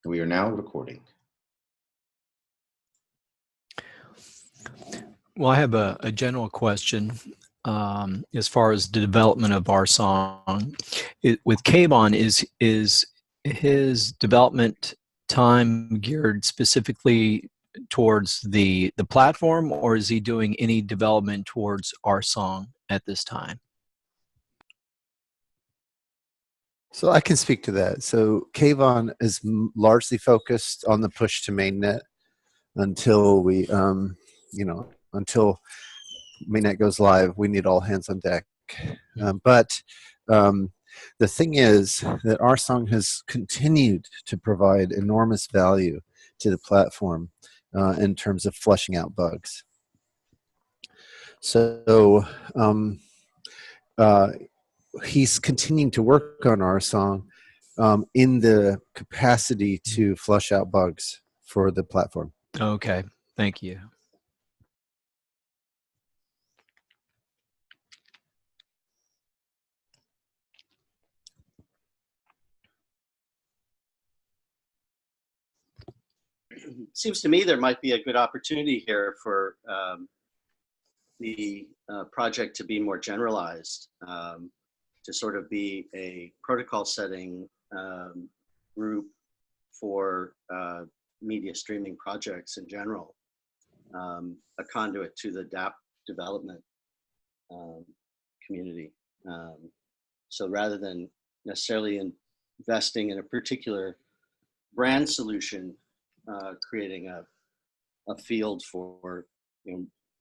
We are now recording. Well, I have a general question as far as the development of RSong. With Kayvon, is his development time geared specifically towards the platform, or is he doing any development towards RSong at this time? So I can speak to that. So Kayvon is largely focused on the push to mainnet until we, until mainnet goes live. We need all hands on deck. But the thing is that RSong has continued to provide enormous value to the platform in terms of flushing out bugs. So he's continuing to work on RSong in the capacity to flush out bugs for the platform. Okay, thank you. Seems to me there might be a good opportunity here for the project to be more generalized, to sort of be a protocol setting group for media streaming projects in general, a conduit to the DApp development community. So rather than necessarily investing in a particular brand solution, creating a field for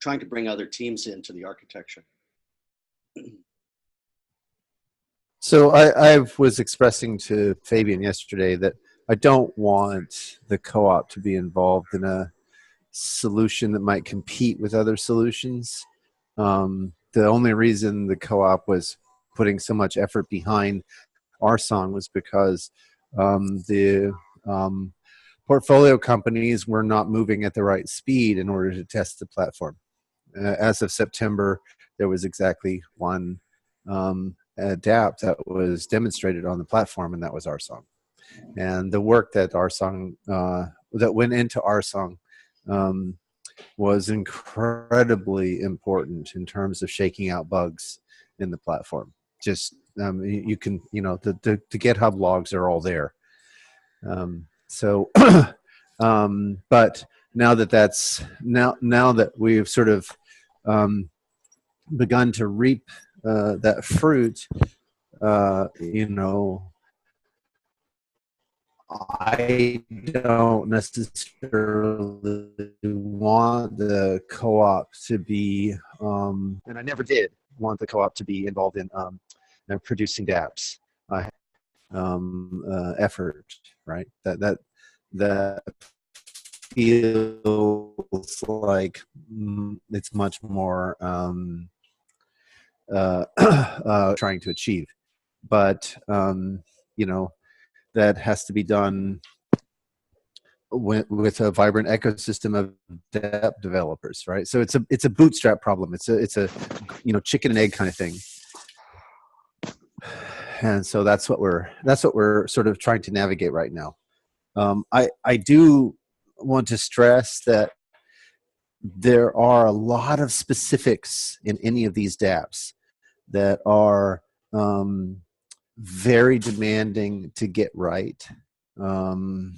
trying to bring other teams into the architecture. So I was expressing to Fabian yesterday that I don't want the co-op to be involved in a solution that might compete with other solutions. The only reason the co-op was putting so much effort behind RSong was because the portfolio companies were not moving at the right speed in order to test the platform. As of September, there was exactly one DApp that was demonstrated on the platform, and that was RSong. And the work that RSong that went into RSong was incredibly important in terms of shaking out bugs in the platform. Just you can the GitHub logs are all there. So, but now that we've sort of begun to reap that fruit, I don't necessarily want the co-op to be, and I never did want the co-op to be involved in producing dApps. Effort, right? That feels like it's much more trying to achieve, but that has to be done with a vibrant ecosystem of DApp developers, right? So it's a bootstrap problem. It's a chicken and egg kind of thing. And so that's what we're sort of trying to navigate right now. I do want to stress that there are a lot of specifics in any of these dApps that are very demanding to get right. The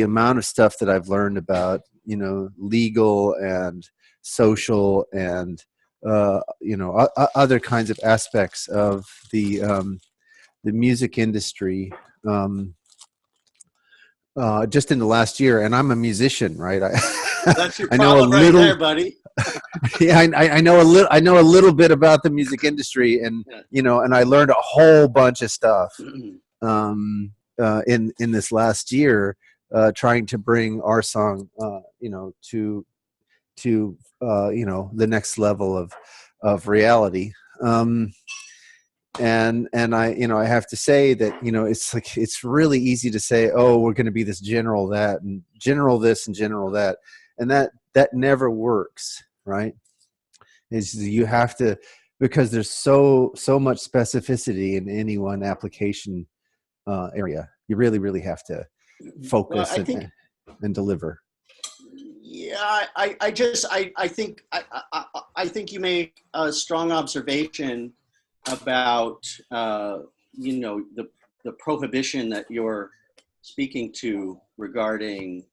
amount of stuff that I've learned about legal and social and other kinds of aspects of the music industry just in the last year, and I'm a musician, right? That's your problem right there, buddy. Yeah, I know a little bit about the music industry, and and I learned a whole bunch of stuff in this last year, trying to bring RSong to the next level of reality. And I have to say that it's really easy to say, oh, we're going to be this general that and general this and general that, and that never works, right? You have to, because there's so much specificity in any one application area. you really have to focus I think, and deliver. yeah, I think you make a strong observation about the prohibition that you're speaking to regarding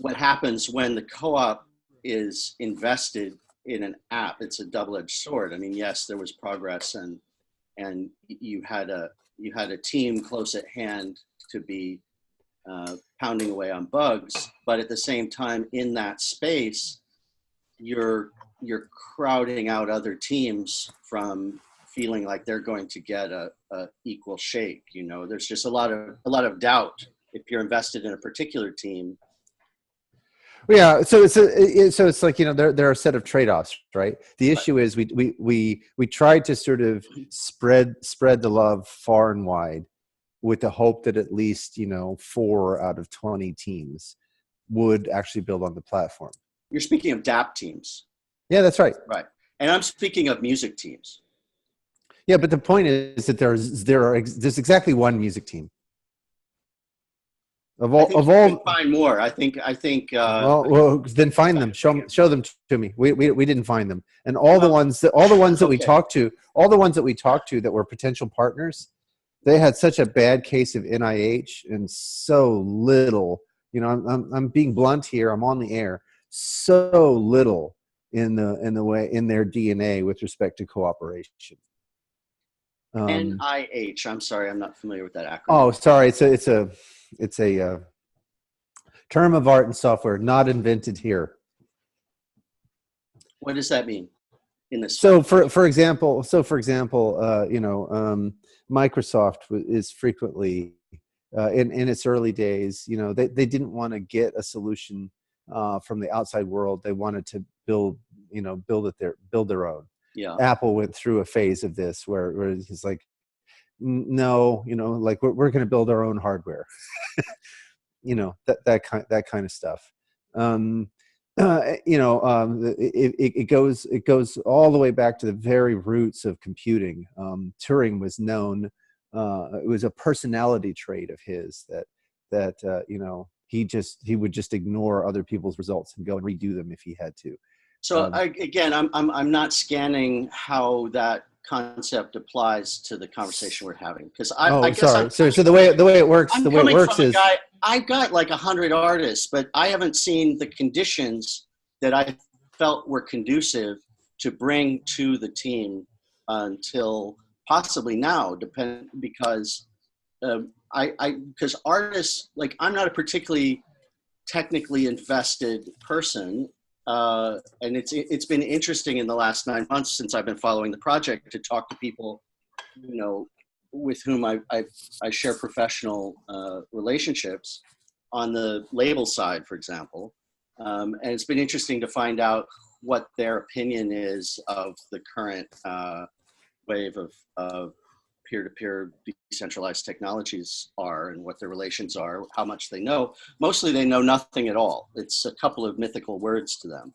what happens when the co-op is invested in an app. It's a double-edged sword. I mean, yes, there was progress, and you had a team close at hand to be pounding away on bugs, but at the same time, in that space, you're crowding out other teams from feeling like they're going to get a equal shake. There's just a lot of doubt if you're invested in a particular team. Yeah, so it's like, there are a set of trade-offs, right? The issue is we tried to sort of spread the love far and wide, with the hope that at least 4 out of 20 teams would actually build on the platform. You're speaking of DApp teams. Yeah, that's right. Right, and I'm speaking of music teams. Yeah, but the point is that there's exactly one music team. Of all, find more. I think. Well, then find them. Show them to me. We didn't find them, and all the ones that we talked to, that were potential partners, they had such a bad case of NIH and so little. I'm being blunt here. I'm on the air. So little in their DNA with respect to cooperation. NIH. I'm sorry, I'm not familiar with that acronym. Oh, sorry. It's a term of art and software not invented here. What does that mean? So for example, Microsoft is frequently in its early days, they didn't want to get a solution from the outside world. They wanted to build their own. Yeah. Apple went through a phase of this where it's like, no, like we're going to build our own hardware. that kind of stuff. It goes all the way back to the very roots of computing. Turing was known. It was a personality trait of his that he would just ignore other people's results and go and redo them if he had to. So I'm not scanning how that concept applies to the conversation we're having, because I guess so the way it works is I've got like 100 artists, but I haven't seen the conditions that I felt were conducive to bring to the team until possibly now, because because artists, like, I'm not a particularly technically invested person. And it's been interesting in the last 9 months since I've been following the project to talk to people, with whom I share professional relationships on the label side, for example. And it's been interesting to find out what their opinion is of the current wave of peer-to-peer decentralized technologies are, and what their relations are, how much they know. Mostly they know nothing at all. It's a couple of mythical words to them.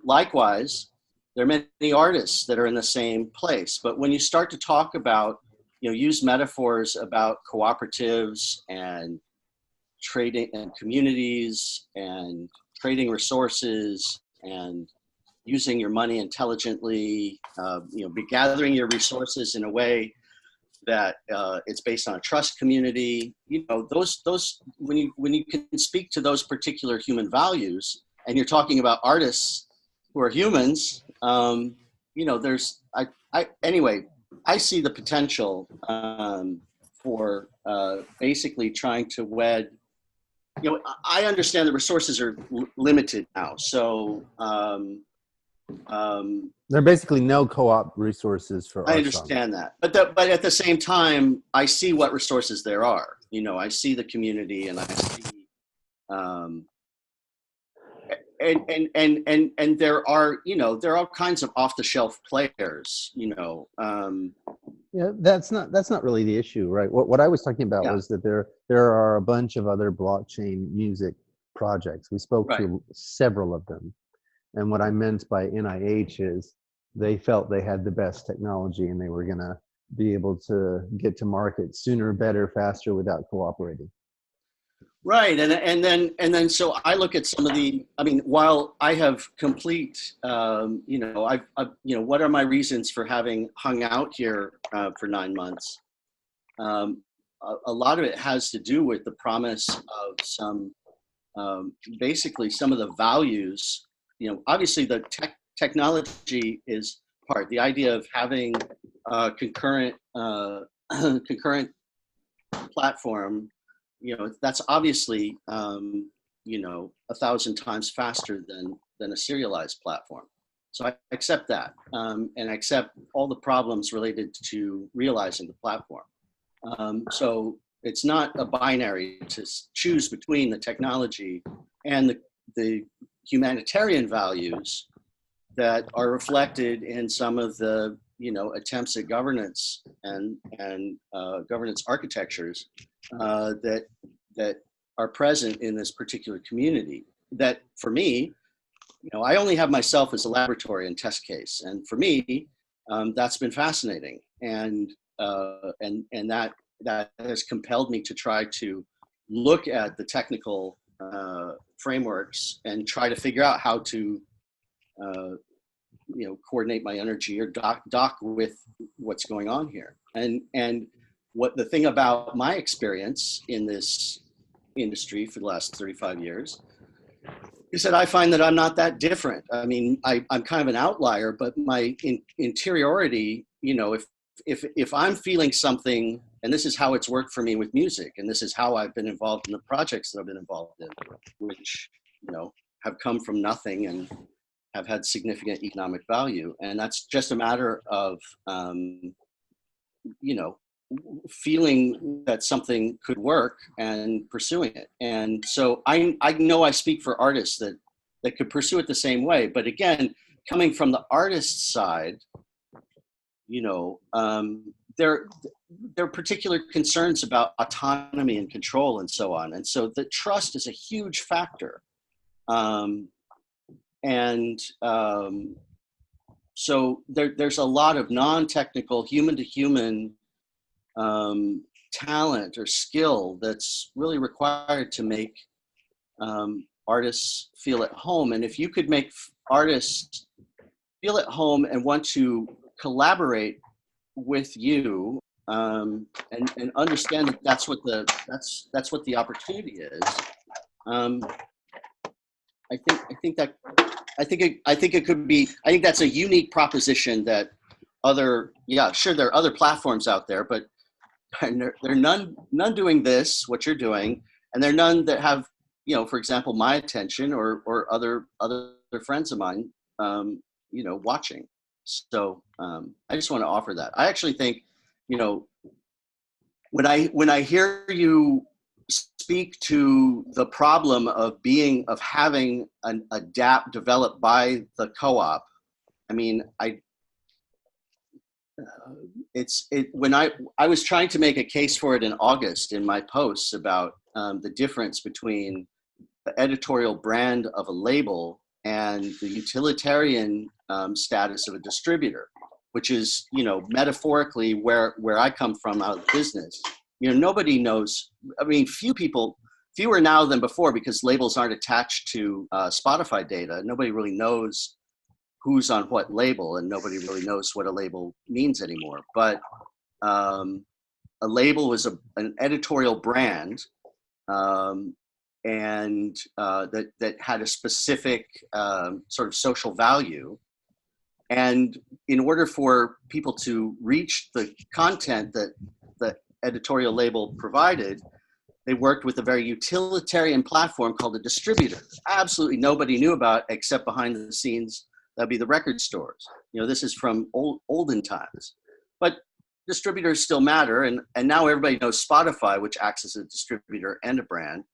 Likewise, there are many artists that are in the same place. But when you start to talk about, use metaphors about cooperatives and trading and communities and trading resources and using your money intelligently, be gathering your resources in a way that it's based on a trust community. Those when you can speak to those particular human values, and you're talking about artists who are humans, anyway, I see the potential for basically trying to wed. I understand the resources are limited now, so. There are basically no co-op resources for I understand that, but at the same time, I see what resources there are. I see the community, and I see, and there are all kinds of off-the-shelf players. Yeah, that's not really the issue, right? What I was talking about was that there are a bunch of other blockchain music projects. We spoke to several of them. And what I meant by NIH is they felt they had the best technology, and they were going to be able to get to market sooner, better, faster without cooperating. Right, and then so I look at some of the. I mean, while I have complete, what are my reasons for having hung out here for 9 months? A lot of it has to do with the promise of some, basically some of the values. Obviously the technology is part. The idea of having a concurrent concurrent platform, that's obviously, 1,000 times faster than a serialized platform. So I accept that, and I accept all the problems related to realizing the platform. So it's not a binary to choose between the technology and the humanitarian values that are reflected in some of the attempts at governance and governance architectures that are present in this particular community. That for me, I only have myself as a laboratory and test case, and for me, that's been fascinating, and that has compelled me to try to look at the technical frameworks and try to figure out how to coordinate my energy or dock with what's going on here. And what the thing about my experience in this industry for the last 35 years is that I find that I'm not that different. I mean, I'm kind of an outlier, but my interiority, if I'm feeling something, and this is how it's worked for me with music, and this is how I've been involved in the projects that I've been involved in, which, have come from nothing and have had significant economic value. And that's just a matter of, feeling that something could work and pursuing it. And so I know I speak for artists that could pursue it the same way. But again, coming from the artist side, there are particular concerns about autonomy and control and so on. And so the trust is a huge factor. So there's a lot of non-technical, human-to-human talent or skill that's really required to make artists feel at home. And if you could make artists feel at home and want to collaborate with you, and understand that that's what the opportunity is. I think it could be. I think that's a unique proposition that there are other platforms out there, but there are none doing this, what you're doing, and there are none that have, for example, my attention or other friends of mine, watching. So I just want to offer that. I actually think, when I hear you speak to the problem of having an adapt developed by the co-op, I mean, when I was trying to make a case for it in August in my posts about the difference between the editorial brand of a label and the utilitarian status of a distributor, which is, metaphorically where I come from out of business. Nobody knows. I mean, fewer now than before, because labels aren't attached to Spotify data. Nobody really knows who's on what label, and nobody really knows what a label means anymore. But a label was an editorial brand, and that had a specific sort of social value. And in order for people to reach the content that the editorial label provided, they worked with a very utilitarian platform called a distributor. Absolutely nobody knew about except behind the scenes. That'd be the record stores. This is from olden times. But distributors still matter, and now everybody knows Spotify, which acts as a distributor and a brand.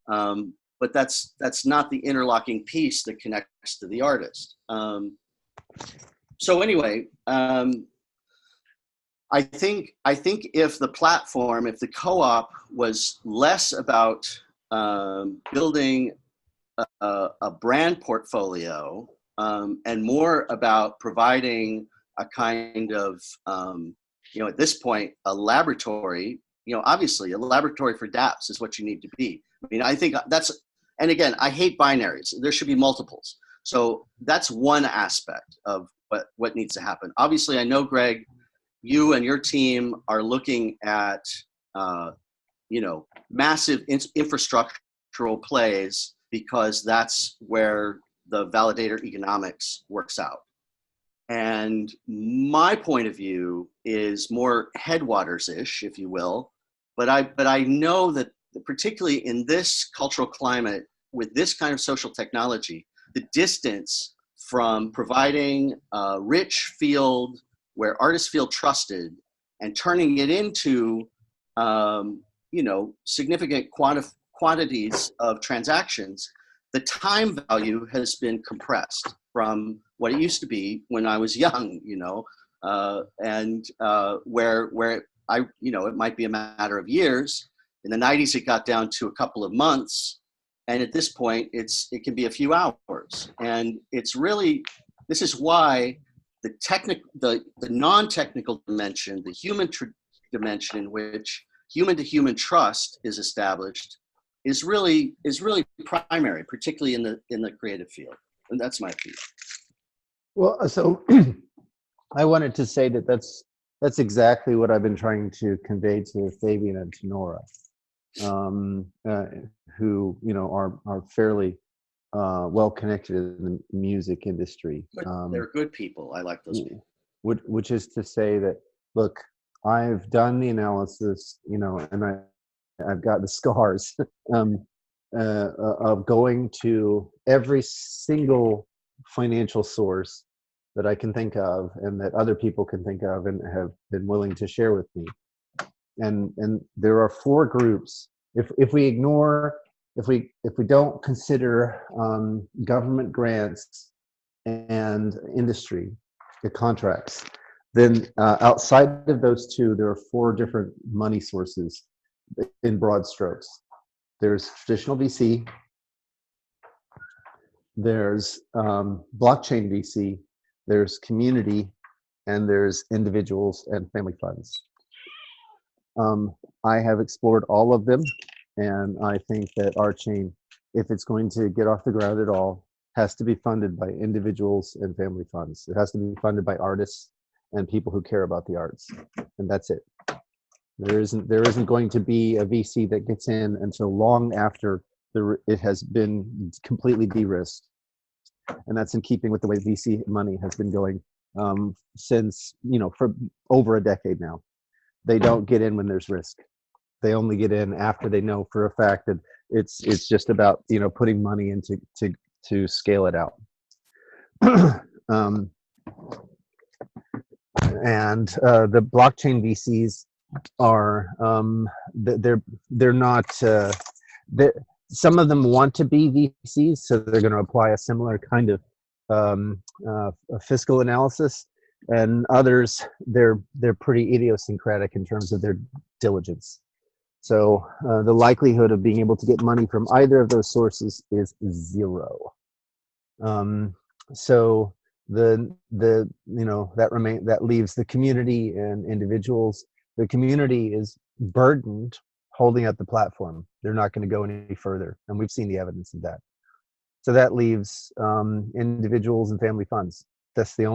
But that's not the interlocking piece that connects to the artist. So anyway, I think if the co-op was less about building a brand portfolio, and more about providing a kind of at this point, a laboratory, obviously a laboratory for dApps is what you need to be. I mean, I think and again, I hate binaries. There should be multiples. So that's one aspect of what needs to happen. Obviously, I know, Greg, you and your team are looking at, massive infrastructural plays, because that's where the validator economics works out. And my point of view is more headwaters-ish, if you will. But I know that particularly in this cultural climate, with this kind of social technology, the distance from providing a rich field where artists feel trusted and turning it into, significant quantities of transactions, the time value has been compressed from what it used to be when I was young, where it might be a matter of years. In the 90s, it got down to a couple of months. And at this point, it can be a few hours. And it's really, this is why the non-technical dimension, the human dimension in which human-to-human trust is established, is really primary, particularly in the creative field. And that's my opinion. Well, so I wanted to say that's exactly what I've been trying to convey to Fabian and to Nora, who are fairly well connected in the music industry. They're good people. I like those people. Which is to say that, look, I've done the analysis, and I've got the scars of going to every single financial source that I can think of and that other people can think of and have been willing to share with me. And there are four groups. If we don't consider government grants and industry, the contracts, then outside of those two, there are four different money sources in broad strokes. There's traditional VC, there's blockchain VC, there's community, and there's individuals and family funds. I have explored all of them, and I think that RChain, if it's going to get off the ground at all, has to be funded by individuals and family funds. It has to be funded by artists and people who care about the arts, and that's it. There isn't going to be a VC that gets in until long after it has been completely de-risked, and that's in keeping with the way VC money has been going since for over a decade now. They don't get in when there's risk. They only get in after they know for a fact that it's just about putting money into to scale it out. And the blockchain VCs are they're not some of them want to be VCs, so they're going to apply a similar kind of a fiscal analysis, and others they're pretty idiosyncratic in terms of their diligence. So the likelihood of being able to get money from either of those sources is zero. So that leaves the community and individuals. The community is burdened holding up the platform. They're not going to go any further, and we've seen the evidence of that. So that leaves individuals and family funds. That's the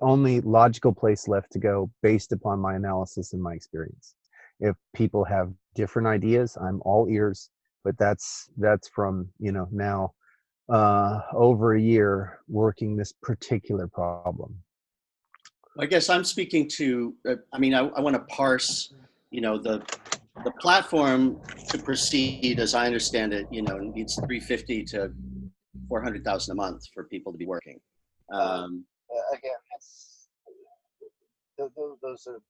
only logical place left to go based upon my analysis and my experience. If people have different ideas, I'm all ears, but that's from now over a year working this particular problem. I guess I'm speaking to, I want to parse, the platform to proceed, as I understand it, needs 350 to 400,000 a month for people to be working. Again, those are.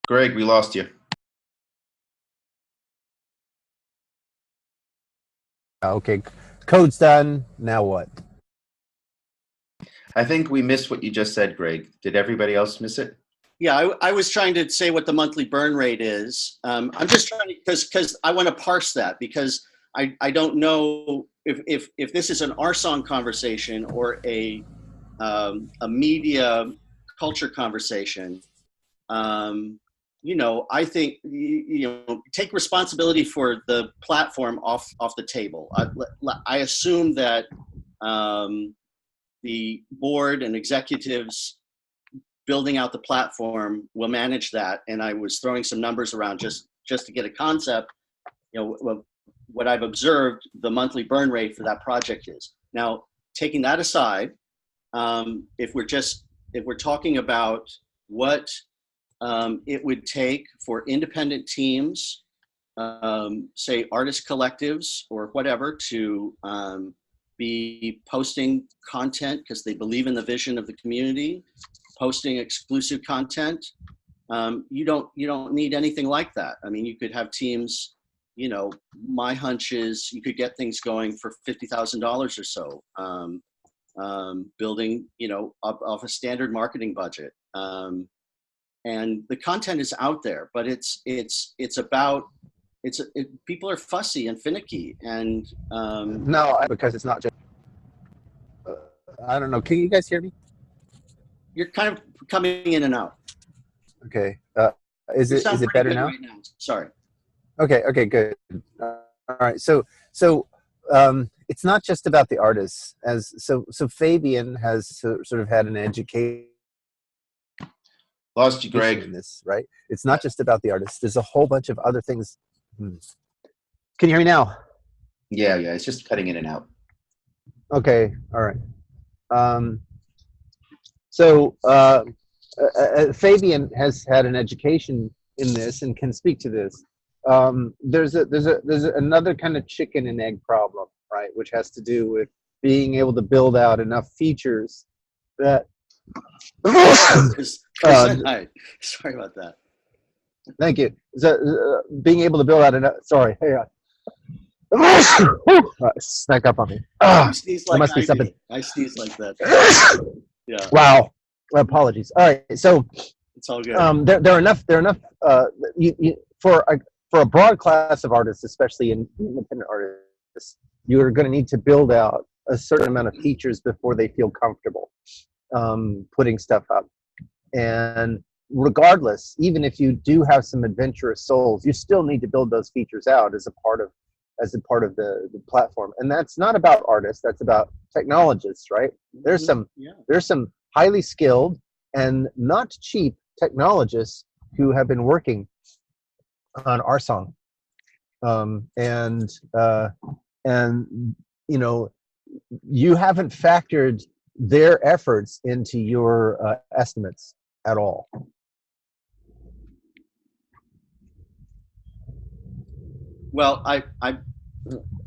Greg, we lost you. Okay, code's done. Now what? I think we missed what you just said, Greg. Did everybody else miss it? Yeah, I was trying to say what the monthly burn rate is. I'm just trying to, because I want to parse that, because I don't know if this is an RSong conversation or a a media culture conversation, I think take responsibility for the platform off the table. I assume that the board and executives building out the platform will manage that. And I was throwing some numbers around just to get a concept. What I've observed, the monthly burn rate for that project is. Now, taking that aside, if we're talking about what it would take for independent teams, say artist collectives or whatever, to be posting content because they believe in the vision of the community, posting exclusive content. You don't need anything like that. I mean, you could have teams. My hunch is you could get things going for $50,000 or so, building off a standard marketing budget. And the content is out there, but people are fussy and finicky, and No, because it's not just. I don't know. Can you guys hear me? you're kind of coming in and out. Okay. Is You it sound pretty better good now? right now. Sorry. Okay, good. All right. So it's not just about the artists. So Fabian has sort of had an education Lost you, in Greg. this, right? It's not just about the artists. There's a whole bunch of other things. Can you hear me now? Yeah, it's just cutting in and out. Okay. All right. Fabian has had an education in this and can speak to this. There's another kind of chicken and egg problem, right? Which has to do with being able to build out enough features that. Hi. Sorry about that. Thank you. So, being able to build out enough. Sorry. Hey. Snuck up on me. You sneeze like must be something. I sneeze like that. Yeah, Wow. Apologies. All right. So it's all good. there are enough. For a broad class of artists, especially in independent artists, you're going to need to build out a certain amount of features before they feel comfortable putting stuff up. And regardless, even if you do have some adventurous souls, you still need to build those features out as a part of the platform. And that's not about artists, that's about technologists, right? There's some highly skilled and not cheap technologists who have been working on RSong. And you haven't factored their efforts into your estimates at all. Well,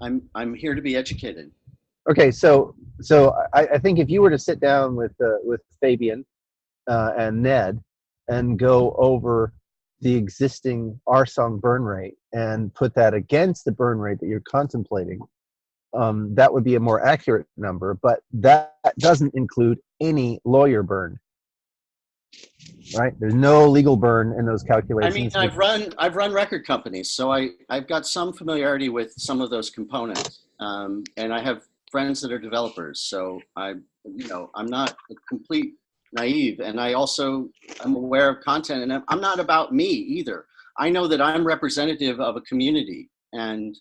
I'm here to be educated. Okay, so I think if you were to sit down with Fabian and Ned and go over the existing RSong burn rate and put that against the burn rate that you're contemplating, that would be a more accurate number, but that doesn't include any lawyer burn. Right? There's no legal burn in those calculations. I mean, I've run record companies, so I've got some familiarity with some of those components, and I have friends that are developers. So I'm not a complete naive, and I'm aware of content, and I'm not about me either. I know that I'm representative of a community, and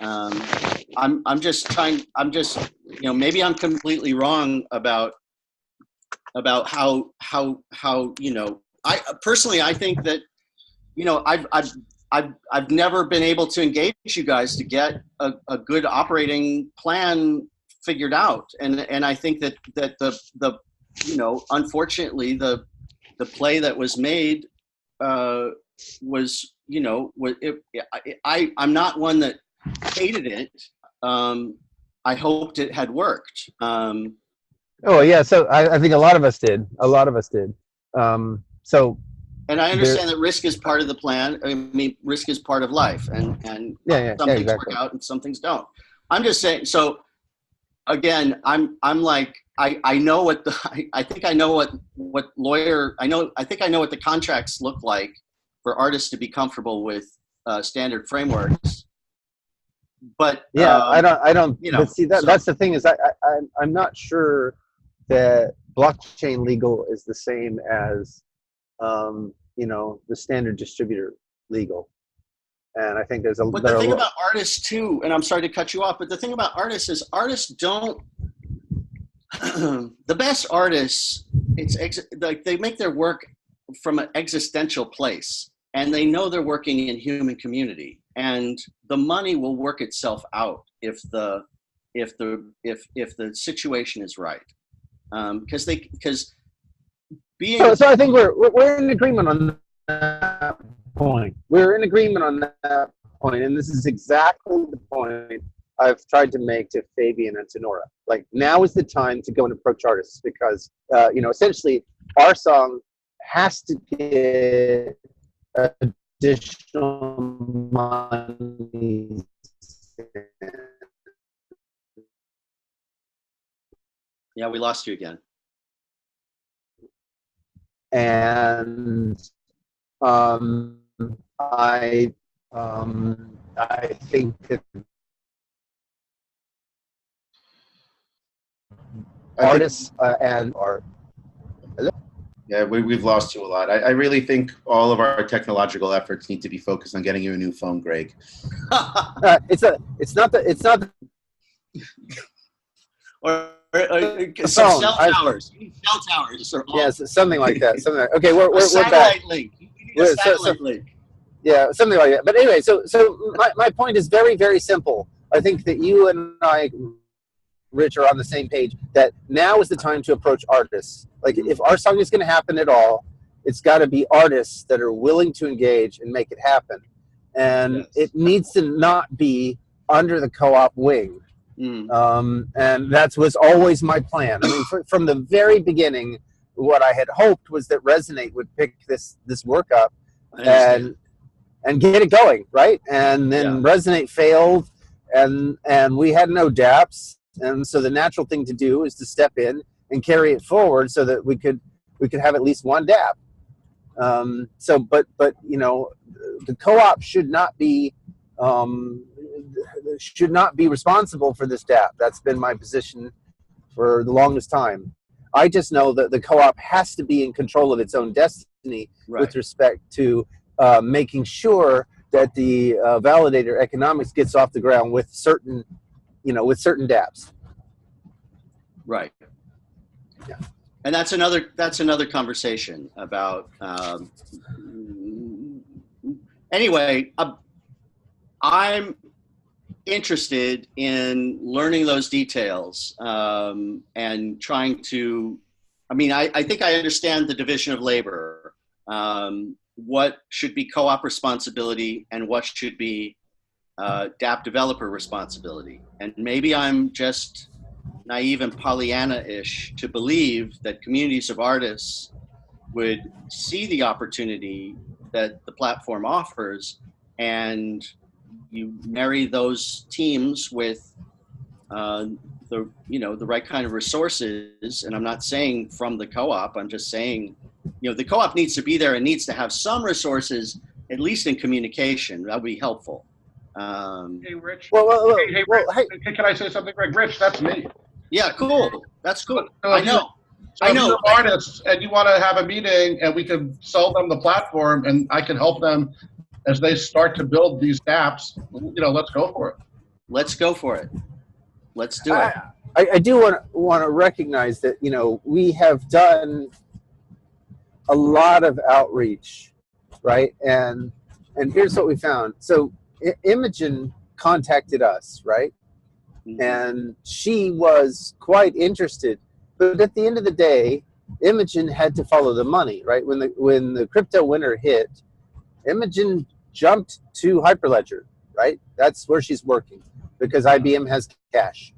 I'm just maybe I'm completely wrong about how I personally, I think that I've never been able to engage you guys to get a good operating plan figured out, and I think that the unfortunately the play that was made was I'm not one that hated it. I hoped it had worked. Oh yeah, so I think a lot of us did. And I understand that risk is part of the plan. I mean, risk is part of life, and some things exactly. work out and some things don't. I'm just saying. So again, I'm like I know what I think I know what lawyer I think I know what the contracts look like for artists to be comfortable with standard frameworks. But yeah, I don't. But see, that's the thing is I'm not sure that blockchain legal is the same as, you know, the standard distributor legal. And I think there's a. But the thing about artists too, and I'm sorry to cut you off, but the thing about artists is artists don't. The best artists, like they make their work from an existential place, and they know they're working in human community, and the money will work itself out if the situation is right. Because being so I think we're in agreement on that point. We're in agreement on that point, and this is exactly the point I've tried to make to Fabian and to Nora. Like, now is the time to go and approach artists, because you know, essentially our song has to get additional money. Yeah, we lost you again. And I think that artists and art. Yeah, we've lost you a lot. I really think all of our technological efforts need to be focused on getting you a new phone, Greg. It's not the or some cell towers. You need cell towers. Yes, something like that. Okay, we're satellite back. Link. You need a satellite link. Yeah, something like that. But anyway, so my point is very, very simple. I think that you and I, Rich, are on the same page, that now is the time to approach artists. Like, if our song is going to happen at all, it's got to be artists that are willing to engage and make it happen. And Yes. it needs to not be under the co-op wing. And that was always my plan. I mean, from the very beginning, what I had hoped was that Resonate would pick this work up and get it going, right? And then Resonate failed, and we had no dApps, and so the natural thing to do is to step in and carry it forward so that we could have at least one dApp. But you know, the co-op should not be responsible for this dApp. That's been my position for the longest time. I just know that the co-op has to be in control of its own destiny with respect to making sure that the validator economics gets off the ground with certain dApps. Right. Yeah. And that's another conversation about. Anyway, I'm interested in learning those details and trying to. I mean, I think I understand the division of labor. What should be co-op responsibility and what should be dApp developer responsibility. And maybe I'm just naive and Pollyanna-ish to believe that communities of artists would see the opportunity that the platform offers, and you marry those teams with the right kind of resources. And I'm not saying from the co-op, I'm just saying, you know, the co-op needs to be there and needs to have some resources, at least in communication. That would be helpful. Hey, Rich. Hey. Can I say something, Greg? Rich, that's me. Yeah, cool. That's cool. So I know. So if you're artists and you want to have a meeting and we can sell them the platform and I can help them as they start to build these apps, you know, let's go for it. Let's go for it. Let's do it. I do want to recognize that, you know, we have done a lot of outreach, right? And here's what we found. So Imogen contacted us, right? Mm-hmm. And she was quite interested, but at the end of the day, Imogen had to follow the money, right? When the crypto winter hit, Imogen jumped to Hyperledger, right? That's where she's working because IBM has cash.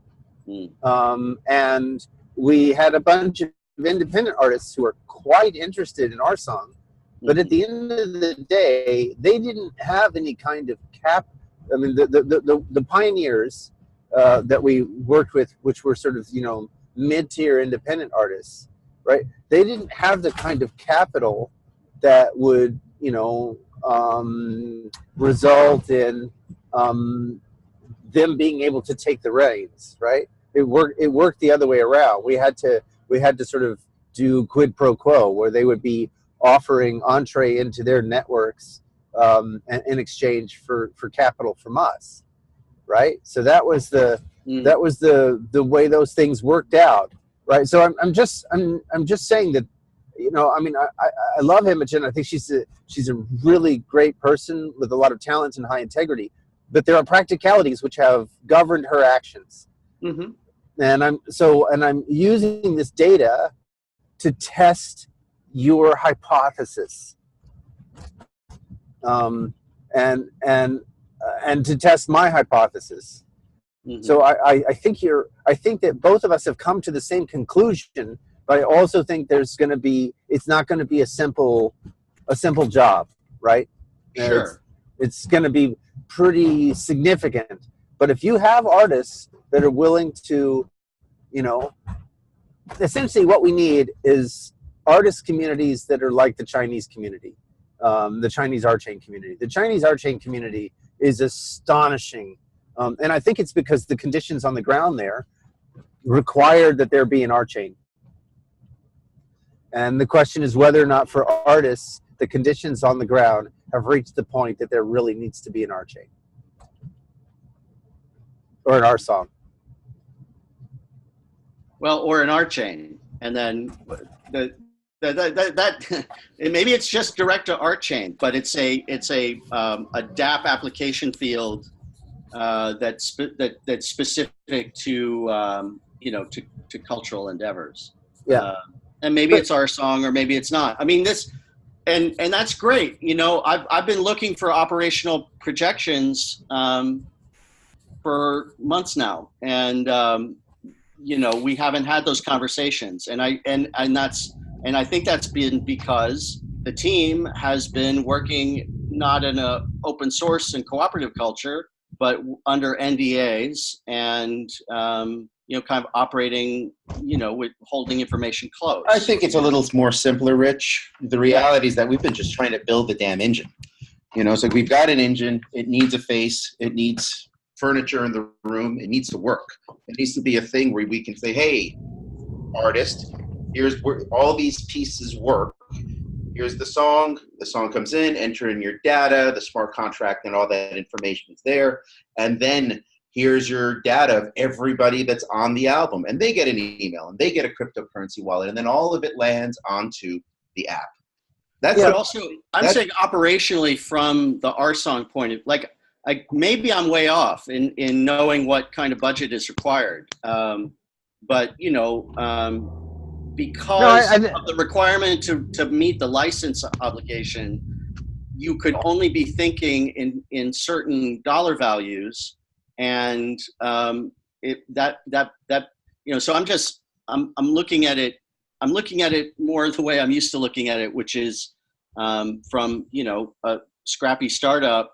And we had a bunch of independent artists who were quite interested in our song, but at the end of the day, they didn't have any kind of cap. I mean, the pioneers that we worked with, which were sort of, you know, mid-tier independent artists, right? They didn't have the kind of capital that would, you know, result in them being able to take the reins, right? It worked the other way around. We had to sort of do quid pro quo, where they would be offering entree into their networks in exchange for capital from us, right? So that was the way those things worked out, right? So I'm just saying that, you know, I mean, I love Imogen. I think she's a really great person with a lot of talent and high integrity, but there are practicalities which have governed her actions. Mm-hmm. And I'm using this data to test your hypothesis, and to test my hypothesis. Mm-hmm. So I think that both of us have come to the same conclusion, but I also think it's not going to be a simple job, right? Sure. It's going to be pretty significant. But if you have artists that are willing to, you know, essentially what we need is artist communities that are like the Chinese community, the Chinese RChain community. The Chinese RChain community is astonishing. And I think it's because the conditions on the ground there required that there be an RChain. And the question is whether or not for artists, the conditions on the ground have reached the point that there really needs to be an RChain. Or an RSong. Well, or an RChain. And then that maybe it's just direct to RChain, but it's a DApp application field that's specific to you know, to cultural endeavors. Yeah. And maybe it's our song, or maybe it's not. I mean, this, and that's great. You know, I've been looking for operational projections for months now, and you know, we haven't had those conversations, and I think that's been because the team has been working not in a open source and cooperative culture, but under NDAs, and you know, kind of operating, you know, with holding information close. I think it's a little more simpler, Rich. The reality is that we've been just trying to build the damn engine. You know, so we've got an engine. It needs a face. It needs furniture in the room. It needs to work. It needs to be a thing where we can say, hey, artist, here's where all these pieces work. Here's the song. The song comes in, enter in your data, the smart contract and all that information is there. And then here's your data of everybody that's on the album. And they get an email and they get a cryptocurrency wallet. And then all of it lands onto the app. That's also, I'm saying operationally from the RSong point of, like, maybe I'm way off in knowing what kind of budget is required. But, you know, because of the requirement to meet the license obligation, you could only be thinking in certain dollar values. And you know, so I'm looking at it more the way I'm used to looking at it, which is from, you know, a scrappy startup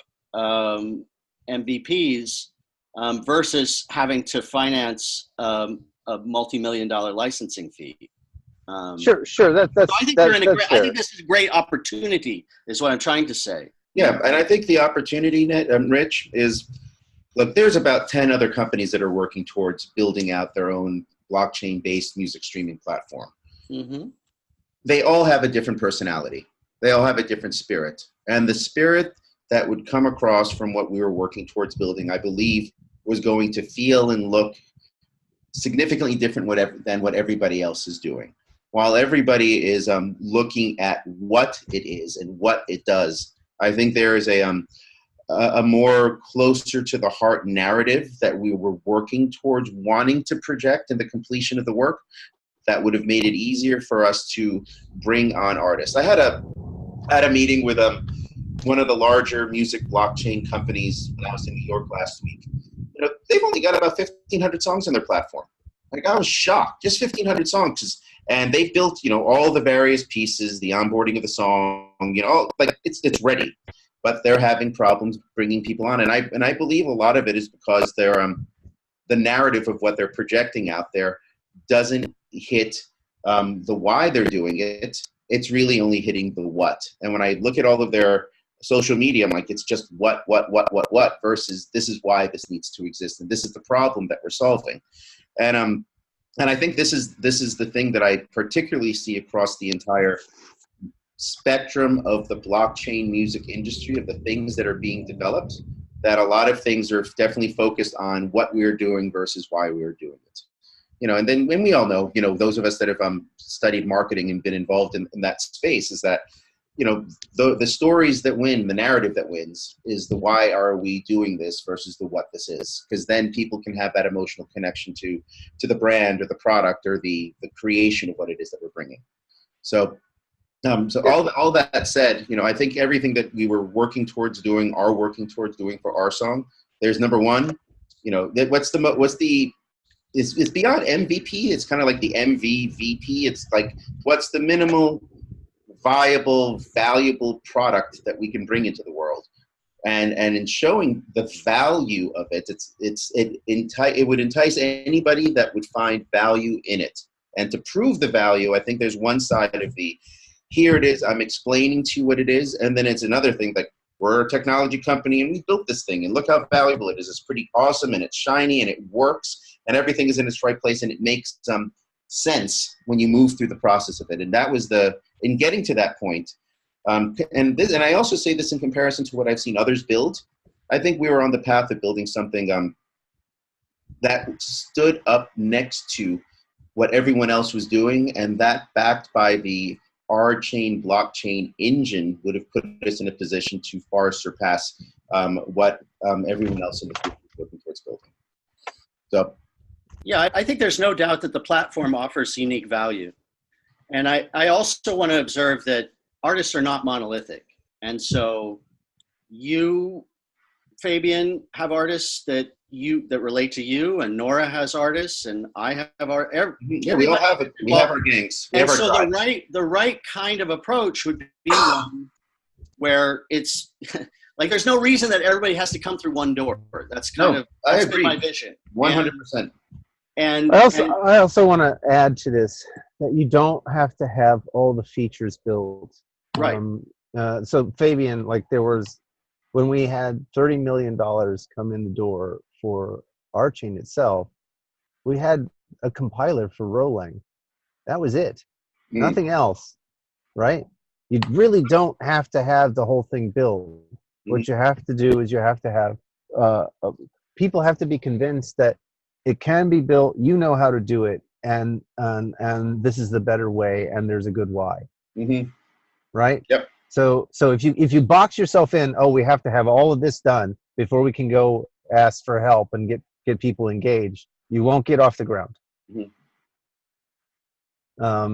MVPs versus having to finance a multi-million-dollar licensing fee. Sure. So I think I think this is a great opportunity, is what I'm trying to say. Yeah, and I think the opportunity, Rich, is, look, there's about 10 other companies that are working towards building out their own blockchain-based music streaming platform. Mm-hmm. They all have a different personality. They all have a different spirit. And the spirit that would come across from what we were working towards building, I believe, was going to feel and look significantly different than what everybody else is doing. While everybody is looking at what it is and what it does, I think there is a more closer to the heart narrative that we were working towards wanting to project in the completion of the work that would have made it easier for us to bring on artists. I had a meeting with one of the larger music blockchain companies when I was in New York last week. You know, they've only got about 1,500 songs on their platform. Like, I was shocked, just 1,500 songs. And they've built, you know, all the various pieces, the onboarding of the song, you know, like it's ready. But they're having problems bringing people on. And I believe a lot of it is because they're the narrative of what they're projecting out there doesn't hit the why they're doing it. It's really only hitting the what. And when I look at all of their social media, I'm like, it's just what, versus this is why this needs to exist. And this is the problem that we're solving. And And I think this is the thing that I particularly see across the entire spectrum of the blockchain music industry, of the things that are being developed, that a lot of things are definitely focused on what we're doing versus why we're doing it. And then when we all know, those of us that have studied marketing and been involved in that space, is that, the stories that win, the narrative that wins, is the why are we doing this versus the what this is. Because then people can have that emotional connection to the brand or the product or the creation of what it is that we're bringing. So all that said, I think everything that we were working towards doing, are working towards doing for our song, there's number one, it's beyond MVP. It's kind of like the MVVP. It's like, what's the minimal viable, valuable product that we can bring into the world? And in showing the value of it, it would entice anybody that would find value in it. And to prove the value, I think there's one side of here it is, I'm explaining to you what it is, and then it's another thing, like, we're a technology company and we built this thing and look how valuable it is. It's pretty awesome and it's shiny and it works and everything is in its right place and it makes some sense when you move through the process of it. And that was in getting to that point. And I also say this in comparison to what I've seen others build. I think we were on the path of building something that stood up next to what everyone else was doing, and that, backed by the RChain blockchain engine, would have put us in a position to far surpass what everyone else in the field is working towards building. So, yeah, I think there's no doubt that the platform offers unique value. And I also want to observe that artists are not monolithic. And so you, Fabian, have artists that relate to you, and Nora has artists, and I have our. Yeah, we all have it. We have our gangs. We have our tribes. the right kind of approach would be one where it's like, there's no reason that everybody has to come through one door. That's that's been my vision. 100%. And I also want to add to this that you don't have to have all the features built. Right. So Fabian, like, there was, when we had $30 million come in the door for RChain itself, we had a compiler for Rolang. That was it. Nothing else, right? You really don't have to have the whole thing built. What you have to do is you have to have, people have to be convinced that it can be built, you know how to do it, and this is the better way, and there's a good why. Right? Yep. So if you box yourself in, oh, we have to have all of this done before we can go ask for help and get people engaged, you won't get off the ground. I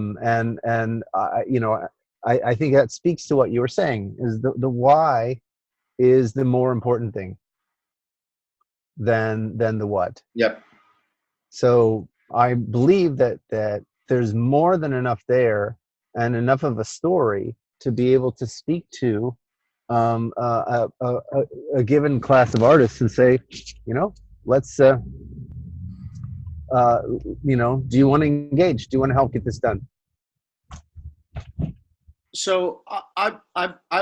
think that speaks to what you were saying, is the why is the more important thing than the what. Yep. So I believe that there's more than enough there, and enough of a story to be able to speak to a given class of artists and say, let's, do you want to engage? Do you want to help get this done? So I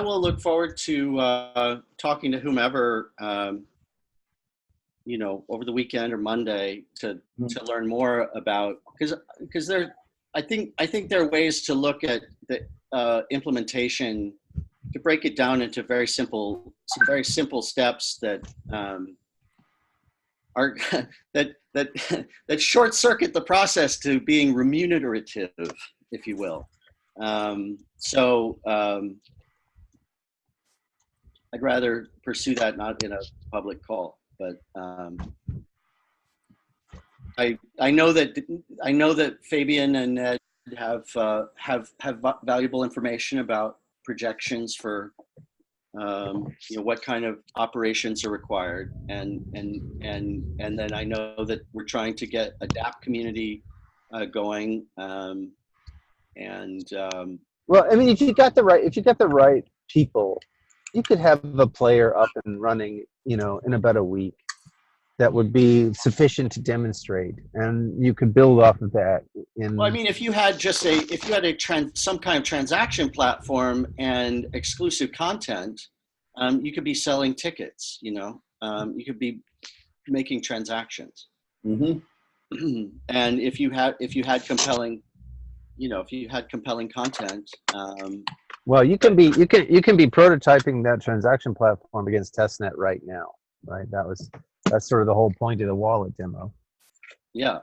will look forward to talking to whomever, over the weekend or Monday to learn more about, because I think there are ways to look at the implementation, to break it down into some very simple steps that are that short circuit the process to being remunerative, if you will. I'd rather pursue that not in a public call, but I know that Fabian and Ned have valuable information about projections for what kind of operations are required, and then I know that we're trying to get a DApp community going. Well, I mean, if you got the right people, you could have a player up and running, in about a week. That would be sufficient to demonstrate, and you could build off of that. Well, I mean, if you had some kind of transaction platform and exclusive content, you could be selling tickets. You could be making transactions. And if you had compelling, if you had compelling content, well, you can be prototyping that transaction platform against testnet right now, right? That's sort of the whole point of the wallet demo. yeah.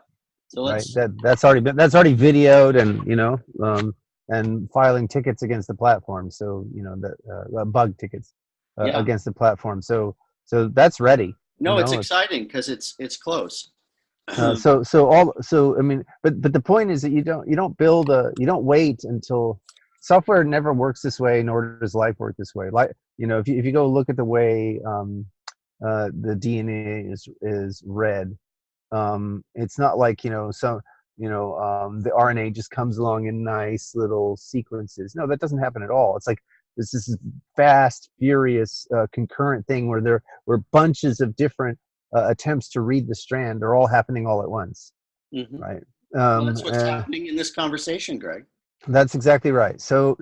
So Right. let's. That's already videoed, and and filing tickets against the platform. So the bug tickets Yeah. against the platform. So that's ready. No, it's exciting because it's close. So I mean, but the point is that you don't wait until software never works this way, nor does life work this way. Like if you go look at the way the DNA is read. It's not like the RNA just comes along in nice little sequences. No, that doesn't happen at all. It's like this fast, furious, concurrent thing where bunches of different attempts to read the strand are all happening all at once. Mm-hmm. Right. Well, that's what's happening in this conversation, Greg. That's exactly right. So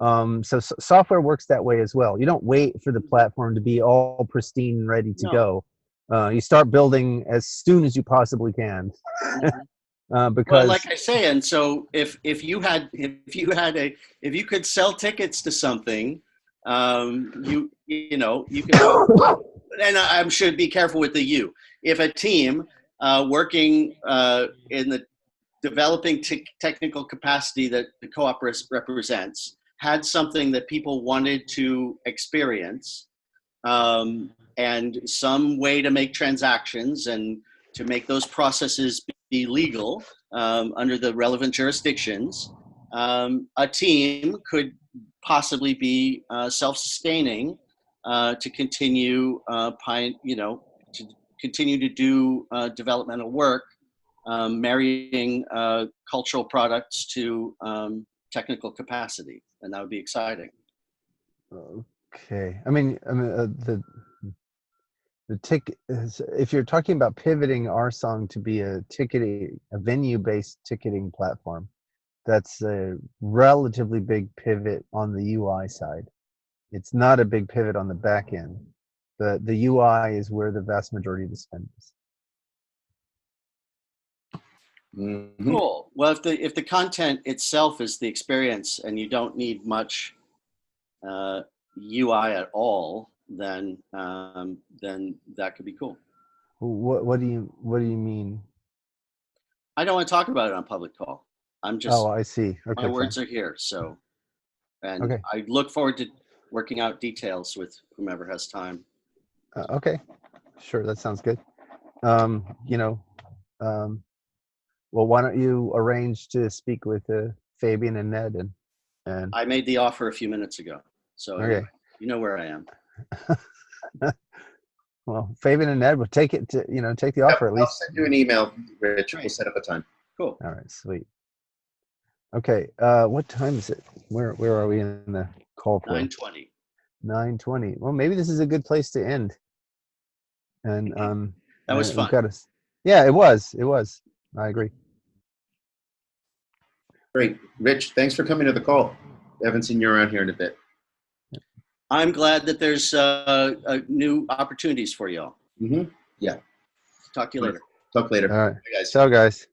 software works that way as well. You don't wait for the platform to be all pristine and ready to go. You start building as soon as you possibly can. Because, well, like I say, and so if you could sell tickets to something, you could, and I should be careful with the you. If a team working in the developing technical capacity that the co-op represents had something that people wanted to experience, and some way to make transactions and to make those processes be legal under the relevant jurisdictions, a team could possibly be self-sustaining to continue to continue to do developmental work, marrying cultural products to technical capacity, and that would be exciting. Okay, I mean the ticket. If you're talking about pivoting RSong to be a venue-based ticketing platform, that's a relatively big pivot on the UI side. It's not a big pivot on the back end. The UI is where the vast majority of the spend is. Mm-hmm. Cool. Well, if the content itself is the experience and you don't need much UI at all, then that could be cool. What do you mean? I don't want to talk about it on public call. I'm just. Oh, I see. Okay, my words are here. So, and okay. I look forward to working out details with whomever has time. Okay, sure. That sounds good. Well, why don't you arrange to speak with Fabian and Ned and I made the offer a few minutes ago, so okay. You know where I am. Well, Fabian and Ned will take it to take the offer at least. I'll send you an email, Rich. We'll set up a time. Cool. All right, sweet. Okay, what time is it? Where are we in the call for? 9:20. 9:20. Well, maybe this is a good place to end. And that was fun. Yeah, it was. I agree. Great. Rich, thanks for coming to the call. I haven't seen you around here in a bit. I'm glad that there's new opportunities for y'all. Mm-hmm. Yeah. Talk to you later. Talk later. All right. Bye, guys. Ciao, guys.